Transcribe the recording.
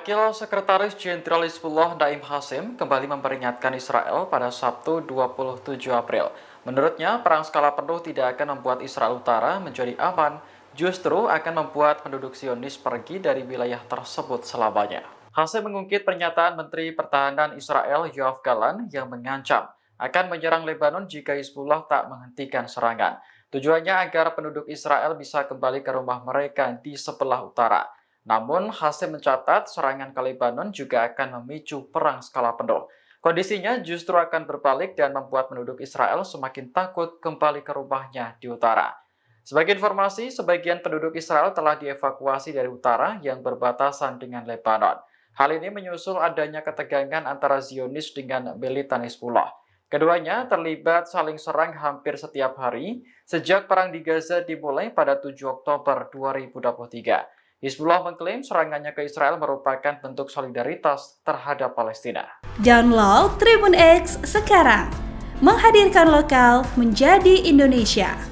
Wakil Sekretaris Jenderal Hizbullah Naim Qassem kembali memperingatkan Israel pada Sabtu 27 April. Menurutnya, perang skala penuh tidak akan membuat Israel Utara menjadi aman, justru akan membuat penduduk Zionis pergi dari wilayah tersebut selamanya. Qassem mengungkit pernyataan Menteri Pertahanan Israel Yoav Gallant yang mengancam akan menyerang Lebanon jika Hizbullah tak menghentikan serangan. Tujuannya agar penduduk Israel bisa kembali ke rumah mereka di sebelah utara. Namun, Qassem mencatat serangan ke Lebanon juga akan memicu perang skala penuh. Kondisinya justru akan berbalik dan membuat penduduk Israel semakin takut kembali ke rumahnya di utara. Sebagai informasi, sebagian penduduk Israel telah dievakuasi dari utara yang berbatasan dengan Lebanon. Hal ini menyusul adanya ketegangan antara Zionis dengan militan Hizbullah. Keduanya terlibat saling serang hampir setiap hari sejak perang di Gaza dimulai pada 7 Oktober 2023. Hizbullah mengklaim serangannya ke Israel merupakan bentuk solidaritas terhadap Palestina. Download Tribun X sekarang, menghadirkan lokal menjadi Indonesia.